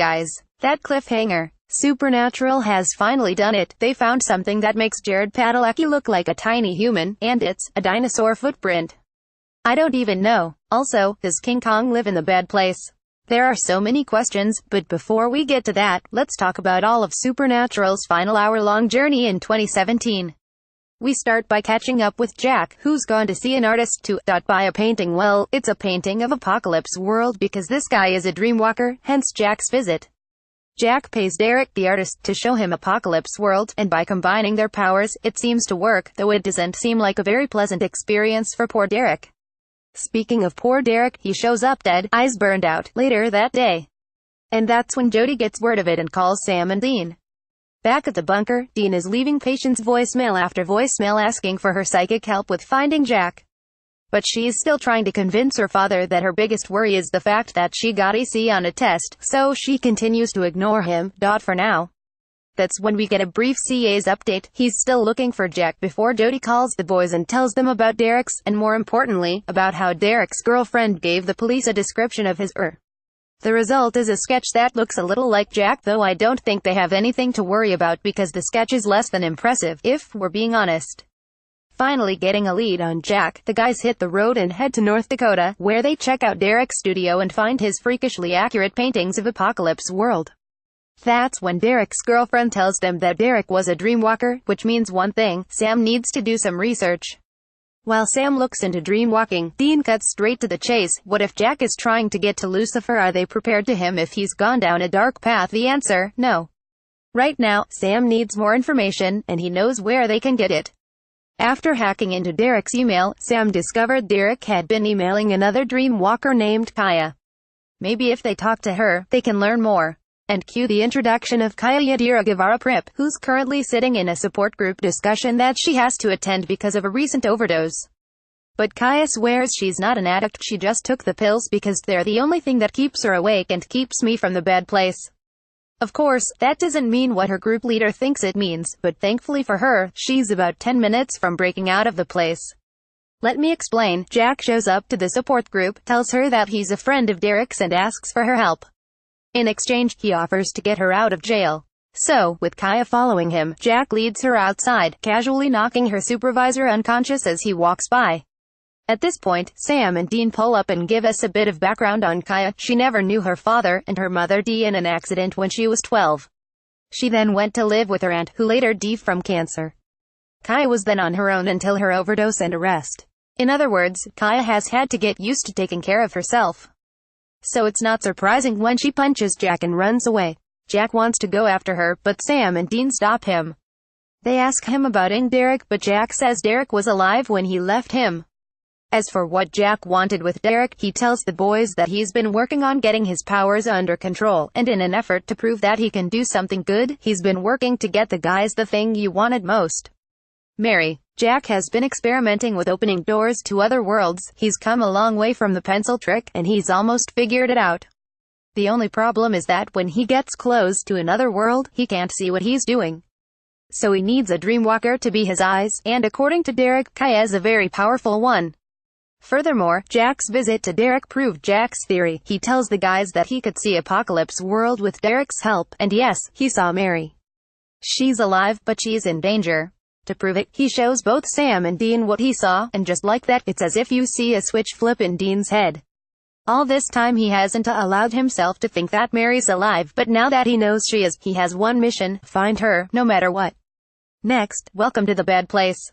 guys. That cliffhanger. Supernatural has finally done it. They found something that makes Jared Padalecki look like a tiny human, and it's a dinosaur footprint. I don't even know. Also, does King Kong live in the bad place? There are so many questions, but before we get to that, let's talk about all of Supernatural's final hour-long journey in 2017. We start by catching up with Jack, who's gone to see an artist to buy a painting. Well, it's a painting of Apocalypse World because this guy is a dreamwalker, hence Jack's visit. Jack pays Derek, the artist, to show him Apocalypse World, and by combining their powers, it seems to work, though it doesn't seem like a very pleasant experience for poor Derek. Speaking of poor Derek, he shows up dead, eyes burned out, later that day. And that's when Jody gets word of it and calls Sam and Dean. Back at the bunker, Dean is leaving Patience voicemail after voicemail asking for her psychic help with finding Jack. But she's still trying to convince her father that her biggest worry is the fact that she got a C on a test, so she continues to ignore him, for now. That's when we get a brief CA's update. He's still looking for Jack before Jody calls the boys and tells them about Derek's, and more importantly, about how Derek's girlfriend gave the police a description of his The result is a sketch that looks a little like Jack, though I don't think they have anything to worry about because the sketch is less than impressive, if we're being honest. Finally getting a lead on Jack, the guys hit the road and head to North Dakota, where they check out Derek's studio and find his freakishly accurate paintings of Apocalypse World. That's when Derek's girlfriend tells them that Derek was a dreamwalker, which means one thing: Sam needs to do some research. While Sam looks into dreamwalking, Dean cuts straight to the chase. What if Jack is trying to get to Lucifer? Are they prepared to him if he's gone down a dark path? The answer, no. Right now, Sam needs more information, and he knows where they can get it. After hacking into Derek's email, Sam discovered Derek had been emailing another dreamwalker named Kaya. Maybe if they talk to her, they can learn more. And cue the introduction of Kaya Yadira Guevara Prip, who's currently sitting in a support group discussion that she has to attend because of a recent overdose. But Kaya swears she's not an addict, she just took the pills because they're the only thing that keeps her awake and keeps me from the bad place. Of course, that doesn't mean what her group leader thinks it means, but thankfully for her, she's about 10 minutes from breaking out of the place. Let me explain. Jack shows up to the support group, tells her that he's a friend of Derek's and asks for her help. In exchange, he offers to get her out of jail. So, with Kaya following him, Jack leads her outside, casually knocking her supervisor unconscious as he walks by. At this point, Sam and Dean pull up and give us a bit of background on Kaya. She never knew her father, and her mother died in an accident when she was 12. She then went to live with her aunt, who later died from cancer. Kaya was then on her own until her overdose and arrest. In other words, Kaya has had to get used to taking care of herself. So it's not surprising when she punches Jack and runs away. Jack wants to go after her, but Sam and Dean stop him. They ask him about Derek, but Jack says Derek was alive when he left him. As for what Jack wanted with Derek, he tells the boys that he's been working on getting his powers under control, and in an effort to prove that he can do something good, he's been working to get the guys the thing you wanted most: Mary. Jack has been experimenting with opening doors to other worlds. He's come a long way from the pencil trick, and he's almost figured it out. The only problem is that when he gets close to another world, he can't see what he's doing. So he needs a dreamwalker to be his eyes, and according to Derek, Kaya's a very powerful one. Furthermore, Jack's visit to Derek proved Jack's theory. He tells the guys that he could see Apocalypse World with Derek's help, and yes, he saw Mary. She's alive, but she's in danger. To prove it, he shows both Sam and Dean what he saw, and just like that, it's as if you see a switch flip in Dean's head. All this time he hasn't allowed himself to think that Mary's alive, but now that he knows she is, he has one mission: find her, no matter what. Next, welcome to the bad place.